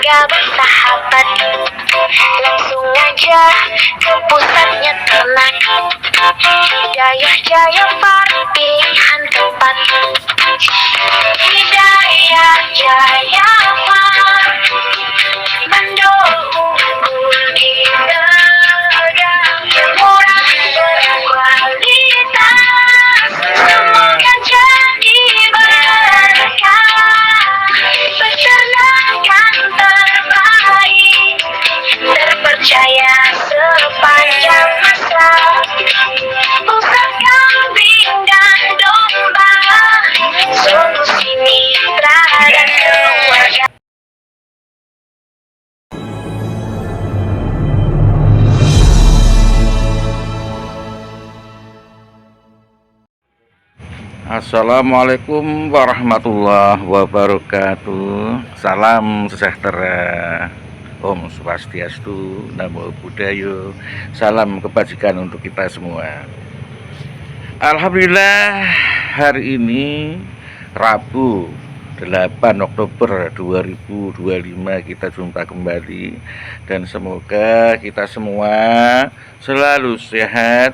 gak bersahabat, langsung aja ke pusatnya ternak. Hidayah Jaya Farm pilihan tepat. Hidayah Jaya Farm mendorong unggul di dagang, murah berkualitas, semoga jadi berkah. Peternakan terbaik, terpercaya sepanjang masa. Pusat kambing dan domba, solusi mitra dan keluarga. Assalamualaikum warahmatullahi wabarakatuh. Salam sejahtera, Om Swastiastu, Namo Buddhaya. Salam kebajikan untuk kita semua. Alhamdulillah, hari ini Rabu 8 Oktober 2025 kita jumpa kembali, dan semoga kita semua selalu sehat,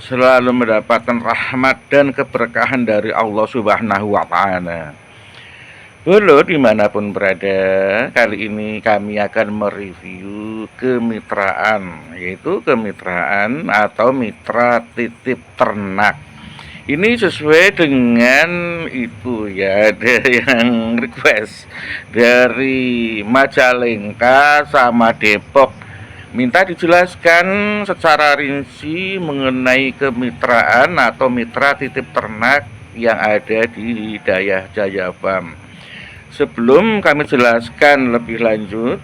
selalu mendapatkan rahmat dan keberkahan dari Allah Subhanahu wa Ta'ala. Dulu dimanapun berada, kali ini kami akan mereview kemitraan, yaitu kemitraan atau mitra titip ternak. Ini sesuai dengan itu ya, ada yang request dari Majalengka sama Depok, minta dijelaskan secara rinci mengenai kemitraan atau mitra titip ternak yang ada di Hidayah Jaya Farm. Sebelum kami jelaskan lebih lanjut,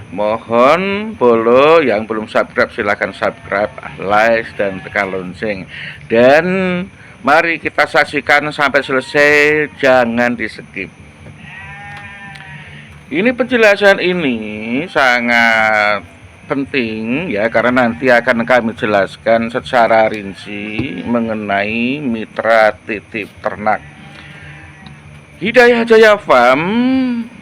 mohon follow, yang belum subscribe silahkan subscribe, like, dan tekan lonceng. Dan mari kita saksikan sampai selesai, jangan di skip. Ini penjelasan ini sangat penting ya, karena nanti akan kami jelaskan secara rinci mengenai mitra titip ternak. Hidayah Jaya Farm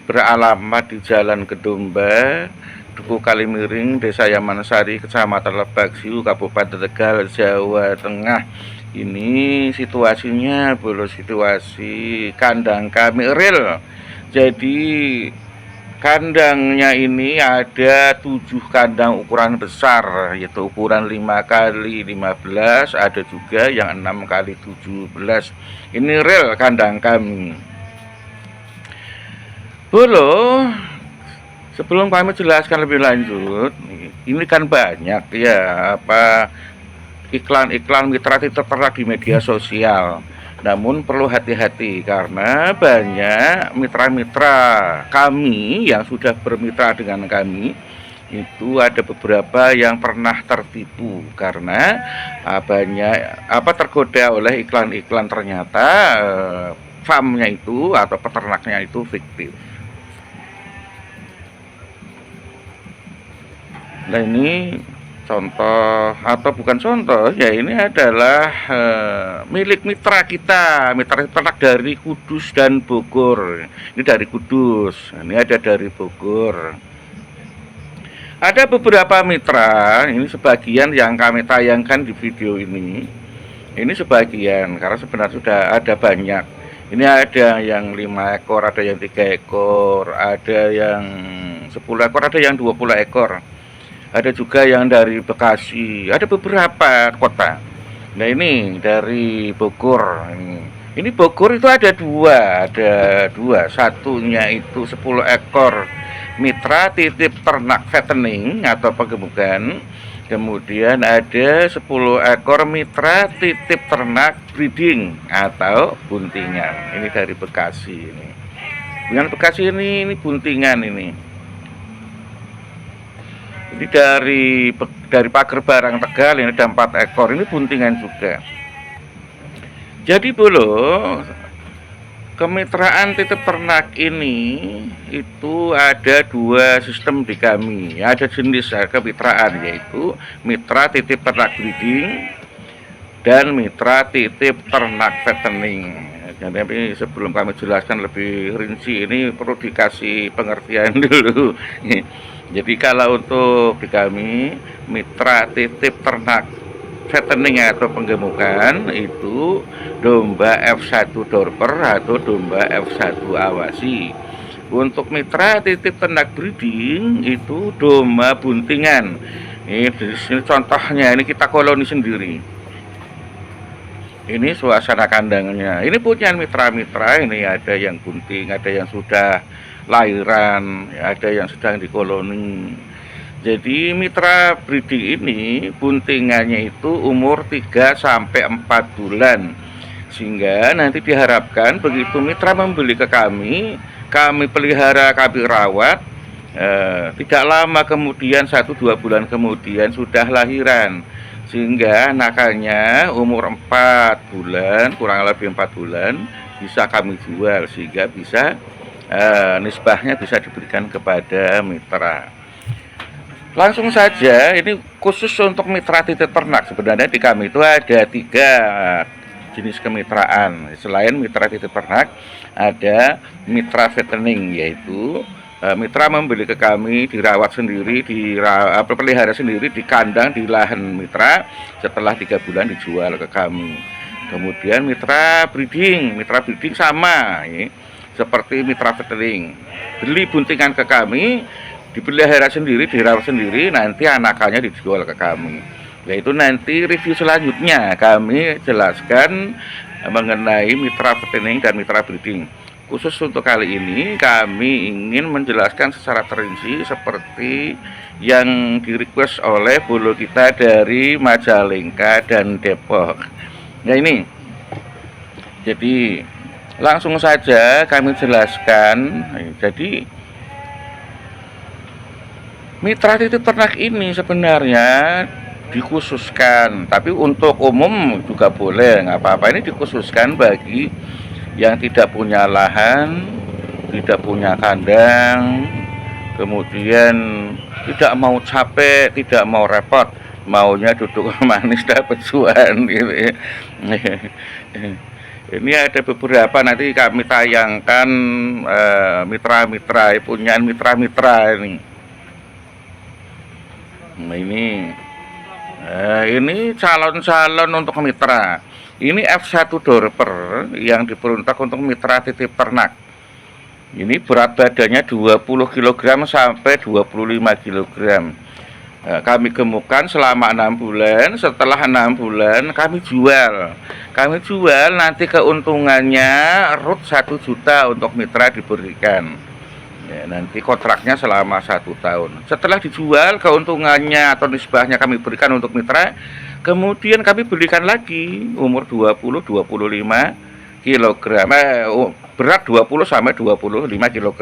beralamat di Jalan Kedomba, Duku Kalimiring, Desa Yamansari, Kecamatan Lebak Siu, Kabupaten Tegal, Jawa Tengah. Ini situasinya belum situasi kandang kami real. Jadi kandangnya ini ada 7 kandang ukuran besar, yaitu ukuran 5x15, ada juga yang 6x17. Ini real kandang kami. Dulu sebelum kami jelaskan lebih lanjut, ini kan banyak ya iklan-iklan mitra titip ternak di media sosial. Namun perlu hati-hati karena banyak mitra-mitra kami yang sudah bermitra dengan kami itu ada beberapa yang pernah tertipu karena banyak tergoda oleh iklan-iklan, ternyata farmnya itu atau peternaknya itu fiktif. Nah, ini contoh atau bukan contoh ya, ini adalah milik mitra kita, mitra ternak dari Kudus dan Bogor. Ini dari Kudus, ini ada dari Bogor. Ada beberapa mitra, ini sebagian yang kami tayangkan di video ini. Ini sebagian, karena sebenarnya sudah ada banyak. Ini ada yang 5 ekor, ada yang 3 ekor, ada yang 10 ekor, ada yang 20 ekor. Ada juga yang dari Bekasi, ada beberapa kota. Nah, ini dari Bogor. Ini Bogor itu ada dua. Satunya itu 10 ekor mitra titip ternak fattening atau penggemukan. Kemudian ada 10 ekor mitra titip ternak breeding atau buntingan. Ini dari Bekasi ini. Dengan Bekasi ini buntingan ini. Ini dari Pager Barang Tegal, ini ada 4 ekor, ini buntingan juga. Jadi kemitraan titip ternak ini itu ada 2 sistem di kami. Ada jenis kemitraan, yaitu mitra titip ternak breeding dan mitra titip ternak fattening. Tapi sebelum kami jelaskan lebih rinci, ini perlu dikasih pengertian dulu. Jadi kalau untuk di kami mitra titip ternak fattening atau penggemukan itu domba F1 dorper atau domba F1 awasi. Untuk mitra titip ternak breeding itu domba buntingan. Ini contohnya, ini kita koloni sendiri. Ini suasana kandangnya. Ini punya mitra-mitra, ini ada yang bunting, ada yang sudah lahiran, ada yang sedang dikoloni. Jadi mitra breeding ini buntingannya itu umur 3 sampai 4 bulan. Sehingga nanti diharapkan begitu mitra membeli ke kami pelihara, kami rawat, tidak lama kemudian 1-2 bulan kemudian sudah lahiran, sehingga anakannya umur 4 bulan, kurang lebih 4 bulan bisa kami jual, sehingga bisa nisbahnya bisa diberikan kepada mitra. Langsung saja, ini khusus untuk mitra titip ternak. Sebenarnya di kami itu ada 3 jenis kemitraan. Selain mitra titip ternak, ada mitra fattening, yaitu mitra membeli ke kami, dirawat sendiri, pelihara sendiri di kandang di lahan mitra, setelah 3 bulan dijual ke kami. Kemudian mitra breeding sama ya, seperti mitra fattening, beli buntingan ke kami, dipelihara sendiri, dirawat sendiri, nanti anakannya dijual ke kami. Yaitu nanti review selanjutnya kami jelaskan mengenai mitra fattening dan mitra breeding. Khusus untuk kali ini kami ingin menjelaskan secara terinci seperti yang di-request oleh bolo kita dari Majalengka dan Depok. Ya ini. Jadi langsung saja kami jelaskan. Jadi mitra titip ternak ini sebenarnya dikhususkan, tapi untuk umum juga boleh, nggak apa-apa. Ini dikhususkan bagi yang tidak punya lahan, tidak punya kandang, kemudian tidak mau capek, tidak mau repot, maunya duduk manis dapat cuan gitu ya. Ini ada beberapa, nanti kami tayangkan mitra-mitra, punya mitra-mitra ini. Nah, ini calon-calon untuk mitra. Ini F1 dorper yang diperuntuk untuk mitra titip ternak. Ini berat badannya 20 kg sampai 25 kg. Kami gemukkan selama 6 bulan. Setelah 6 bulan kami jual. Kami jual, nanti keuntungannya RUT 1 juta untuk mitra diberikan. Ya, nanti kontraknya selama 1 tahun. Setelah dijual, keuntungannya atau nisbahnya kami berikan untuk mitra. Kemudian kami belikan lagi umur 20-25 kg, berat 20 sampai 25 kg.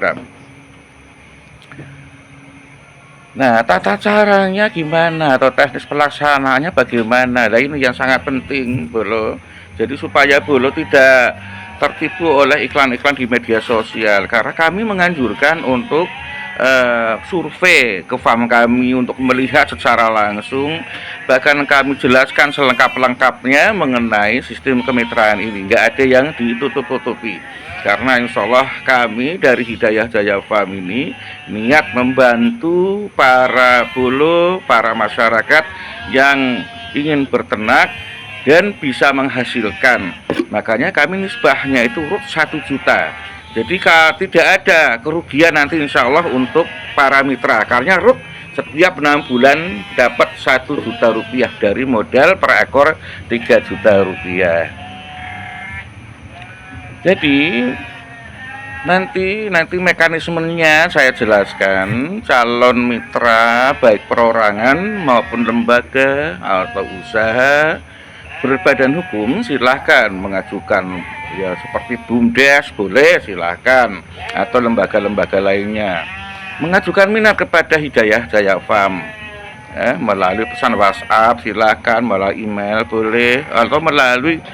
Nah, tata caranya gimana atau teknis pelaksanaannya bagaimana? Nah, ini yang sangat penting, bolo. Jadi supaya bolo tidak tertipu oleh iklan-iklan di media sosial, karena kami menganjurkan untuk survei ke farm kami untuk melihat secara langsung, bahkan kami jelaskan selengkap-lengkapnya mengenai sistem kemitraan ini, nggak ada yang ditutup-tutupi, karena insya Allah kami dari Hidayah Jaya Farm ini niat membantu para bolo, para masyarakat yang ingin berternak dan bisa menghasilkan. Makanya kami nisbahnya itu RUT 1 juta. Jadi tidak ada kerugian nanti insya Allah untuk para mitra, karena RUT setiap 6 bulan dapat 1 juta rupiah dari modal per ekor 3 juta rupiah. Jadi nanti mekanismenya saya jelaskan. Calon mitra baik perorangan maupun lembaga atau usaha berbadan hukum silahkan mengajukan, ya seperti BUMDes boleh silahkan, atau lembaga-lembaga lainnya mengajukan minat kepada Hidayah Jaya Farm melalui pesan WhatsApp silahkan, melalui email boleh, atau melalui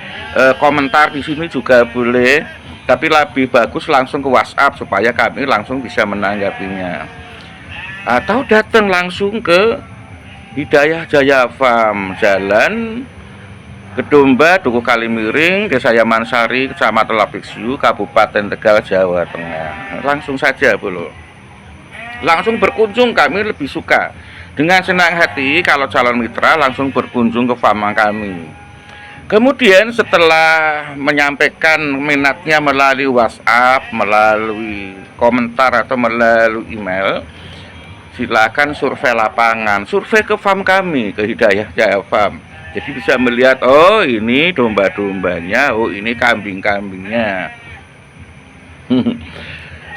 komentar di sini juga boleh, tapi lebih bagus langsung ke WhatsApp supaya kami langsung bisa menanggapinya, atau datang langsung ke Hidayah Jaya Farm, Jalan Gedomba, Dukuh Kalimiring, Desa Yamansari, Kecamatan Lapiksiu, Kabupaten Tegal, Jawa Tengah. Langsung saja, Bro. Langsung berkunjung, kami lebih suka. Dengan senang hati kalau calon mitra langsung berkunjung ke farm kami. Kemudian setelah menyampaikan minatnya melalui WhatsApp, melalui komentar atau melalui email, silakan survei lapangan, survei ke farm kami, ke Hidayah Jaya Farm. Jadi bisa melihat, oh ini domba-dombanya, oh ini kambing-kambingnya.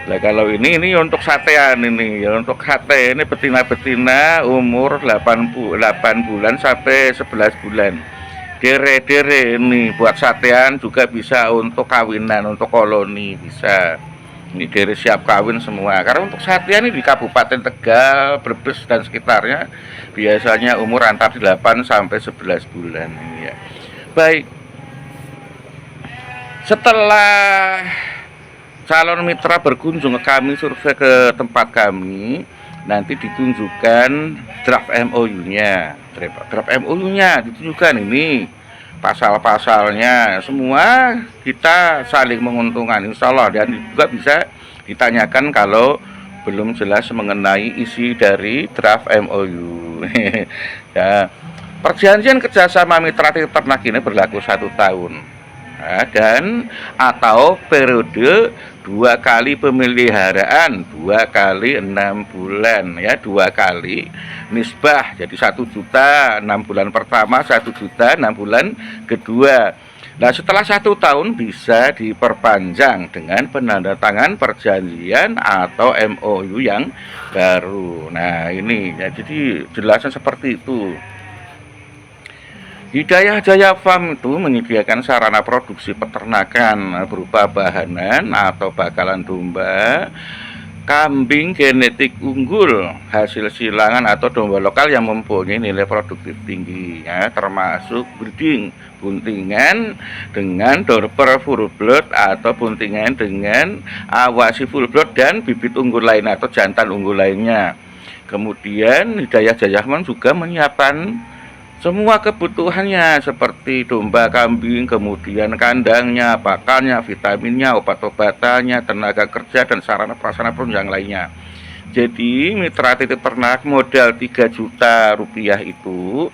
Nah kalau ini untuk satean ini ya, untuk sate ini betina-betina umur 8 bulan sampai 11 bulan. Dere-dere ini buat satean, juga bisa untuk kawinan, untuk koloni bisa. Ini dere siap kawin semua. Karena untuk satean ini di Kabupaten Tegal, Brebes dan sekitarnya biasanya umur antara 8 sampai 11 bulan ini ya. Baik. Setelah calon mitra berkunjung ke kami, survei ke tempat kami, nanti ditunjukkan draft MOU-nya. Draft MOU-nya ditunjukkan ini pasal-pasalnya, semua kita saling menguntungkan insya Allah. Dan juga bisa ditanyakan kalau belum jelas mengenai isi dari draft MOU. Ya, perjanjian kerjasama mitra ternak ini berlaku 1 tahun. Nah, dan atau periode 2 kali pemeliharaan, 2 kali 6 bulan ya, 2 kali nisbah, jadi 1 juta 6 bulan pertama, 1 juta 6 bulan kedua. Nah setelah 1 tahun bisa diperpanjang dengan penandatangan perjanjian atau MOU yang baru. Nah ini ya, jadi jelasan seperti itu. Hidayah Jaya Farm itu menyediakan sarana produksi peternakan berupa bahanan atau bakalan domba, kambing genetik unggul, hasil silangan atau domba lokal yang mempunyai nilai produktif tinggi ya, termasuk breeding, buntingan dengan dorper full blood atau buntingan dengan awasi full blood dan bibit unggul lain atau jantan unggul lainnya. Kemudian Hidayah Jaya Farm juga menyiapkan semua kebutuhannya seperti domba, kambing, kemudian kandangnya, pakannya, vitaminnya, obat-obatannya, tenaga kerja, dan sarana prasarana penunjang lainnya. Jadi mitra titip ternak modal 3 juta rupiah itu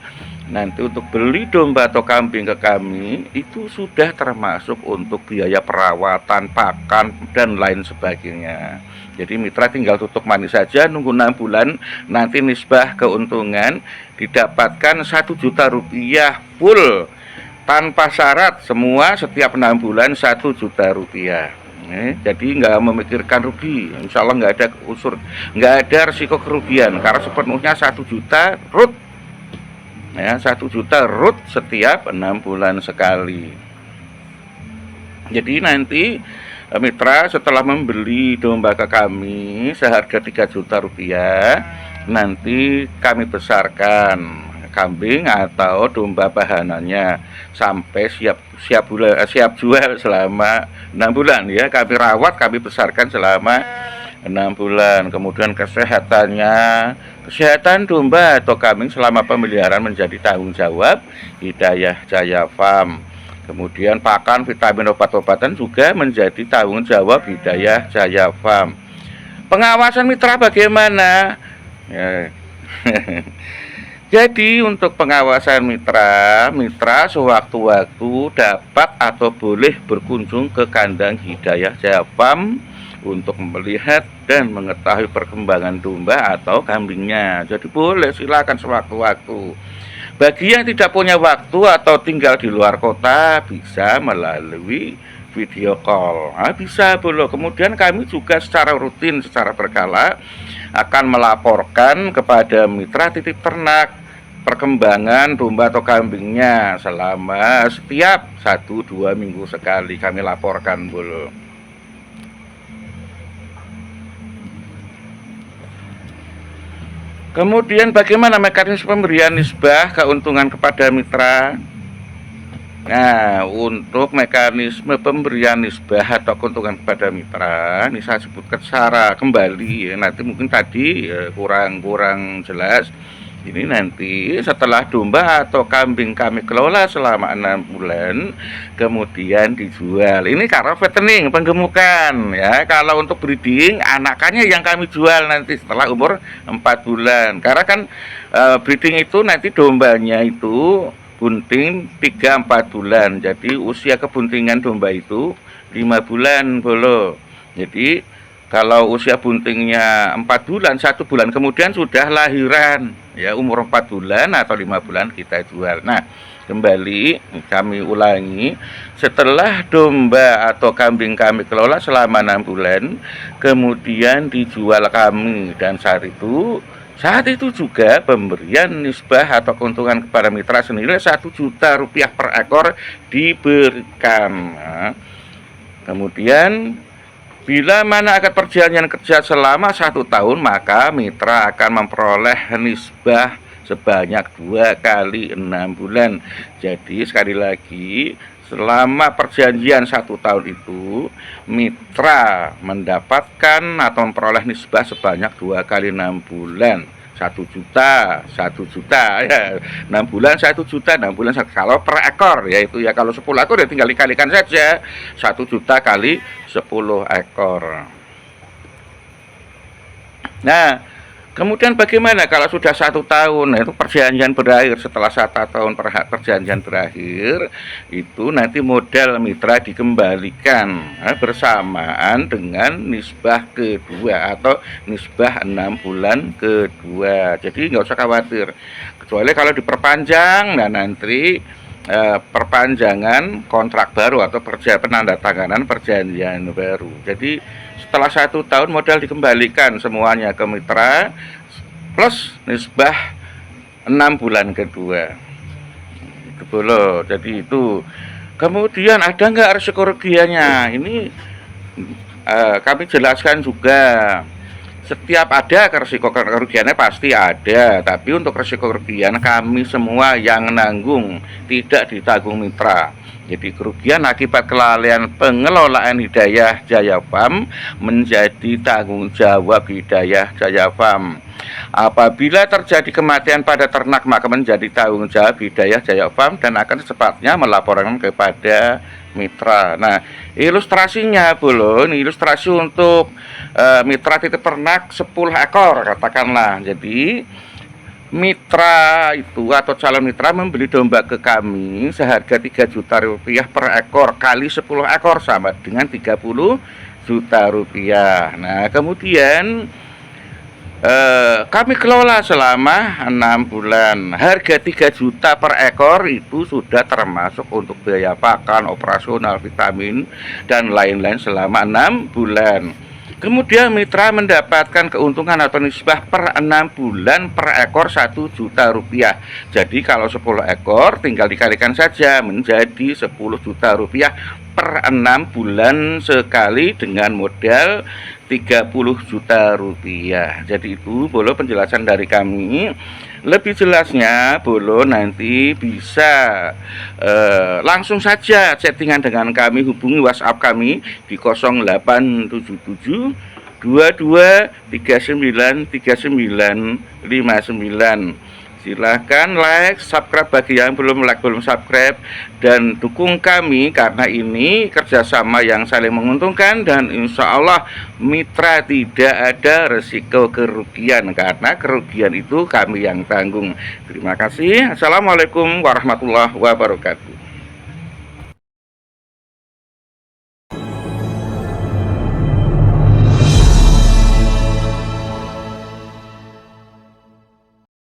nanti untuk beli domba atau kambing ke kami itu sudah termasuk untuk biaya perawatan, pakan, dan lain sebagainya. Jadi mitra tinggal tutup manis saja, nunggu 6 bulan, nanti nisbah keuntungan didapatkan 1 juta rupiah full tanpa syarat, semua setiap 6 bulan 1 juta rupiah. Jadi nggak memikirkan rugi, insya Allah nggak ada unsur, nggak ada risiko kerugian karena sepenuhnya 1 juta root ya, 1 juta root setiap 6 bulan sekali. Jadi nanti mitra setelah membeli domba ke kami seharga 3 juta rupiah, nanti kami besarkan kambing atau domba bahanannya sampai siap jual selama 6 bulan ya. Kami rawat, kami besarkan selama 6 bulan. Kemudian kesehatan domba atau kambing selama pemeliharaan menjadi tanggung jawab Hidayah Jaya Farm. Kemudian pakan, vitamin, obat-obatan juga menjadi tanggung jawab Hidayah Jaya Farm. Pengawasan mitra bagaimana? Ya. Jadi untuk pengawasan mitra sewaktu-waktu dapat atau boleh berkunjung ke kandang Hidayah Jaya Farm untuk melihat dan mengetahui perkembangan domba atau kambingnya. Jadi boleh, silakan sewaktu-waktu. Bagi yang tidak punya waktu atau tinggal di luar kota, bisa melalui video call. Nah, bisa boleh. Kemudian kami juga secara rutin, secara berkala akan melaporkan kepada mitra titip ternak perkembangan domba atau kambingnya selama setiap 1-2 minggu sekali kami laporkan boleh. Kemudian bagaimana mekanisme pemberian nisbah keuntungan kepada mitra? Nah, untuk mekanisme pemberian nisbah atau keuntungan kepada mitra, ini saya sebutkan secara kembali ya, nanti mungkin tadi kurang jelas. Ini nanti setelah domba atau kambing kami kelola selama 6 bulan, kemudian dijual. Ini karena fattening, penggemukan ya. Kalau untuk breeding, anakannya yang kami jual nanti setelah umur 4 bulan. Karena kan breeding itu nanti dombanya itu bunting 3-4 bulan. Jadi usia kebuntingan domba itu 5 bulan bolo. Jadi kalau usia buntingnya 4 bulan, 1 bulan kemudian sudah lahiran ya, umur 4 bulan atau 5 bulan kita jual. Nah, kembali kami ulangi, setelah domba atau kambing kami kelola selama 6 bulan, kemudian dijual kami, dan saat itu juga pemberian nisbah atau keuntungan kepada mitra senilai Rp1.000.000 per ekor diberikan. Nah, kemudian bila mana akad perjanjian kerja selama 1 tahun, maka mitra akan memperoleh nisbah sebanyak 2 kali 6 bulan. Jadi sekali lagi, selama perjanjian 1 tahun itu, mitra mendapatkan atau memperoleh nisbah sebanyak 2 kali 6 bulan. 1 juta ya, 6 bulan 1 juta, 6 bulan 1, kalau per ekor yaitu ya, kalau 10 ekor ya tinggal dikalikan saja, 1 juta kali 10 ekor. Nah, kemudian bagaimana kalau sudah 1 tahun? Nah, itu perjanjian berakhir. Setelah 1 tahun perjanjian berakhir, itu nanti modal mitra dikembalikan bersamaan dengan nisbah kedua atau nisbah 6 bulan kedua. Jadi nggak usah khawatir, kecuali kalau diperpanjang. Nah, nanti perpanjangan kontrak baru atau penandatanganan perjanjian baru. Jadi setelah 1 tahun modal dikembalikan semuanya ke mitra plus nisbah 6 bulan kedua. Itu boleh. Jadi itu. Kemudian ada nggak risiko kerugiannya? Ini kami jelaskan juga. Setiap ada risiko kerugiannya pasti ada, tapi untuk risiko kerugian kami semua yang nanggung, tidak ditanggung mitra. Jadi kerugian akibat kelalaian pengelolaan Hidayah Jaya Farm menjadi tanggung jawab Hidayah Jaya Farm. Apabila terjadi kematian pada ternak, maka menjadi tanggung jawab Hidayah Jaya Farm dan akan secepatnya melaporkan kepada mitra. Nah, ilustrasinya belum, ini ilustrasi untuk mitra titip ternak 10 ekor katakanlah. Jadi mitra itu atau calon mitra membeli domba ke kami seharga Rp3 juta per ekor kali 10 ekor sama dengan Rp30 juta. Nah, kemudian kami kelola selama 6 bulan. Harga 3 juta per ekor itu sudah termasuk untuk biaya pakan, operasional, vitamin, dan lain-lain selama 6 bulan. Kemudian mitra mendapatkan keuntungan atau nisbah per 6 bulan per ekor Rp1 juta. Jadi kalau 10 ekor tinggal dikalikan saja menjadi Rp10 juta per 6 bulan sekali dengan modal Rp30 juta. Jadi itu boleh penjelasan dari kami. Lebih jelasnya boleh nanti bisa langsung saja chattingan dengan kami, hubungi WhatsApp kami di 0877 22393959. Silahkan like, subscribe bagi yang belum like, belum subscribe, dan dukung kami karena ini kerjasama yang saling menguntungkan, dan insya Allah mitra tidak ada resiko kerugian karena kerugian itu kami yang tanggung. Terima kasih. Assalamualaikum warahmatullahi wabarakatuh.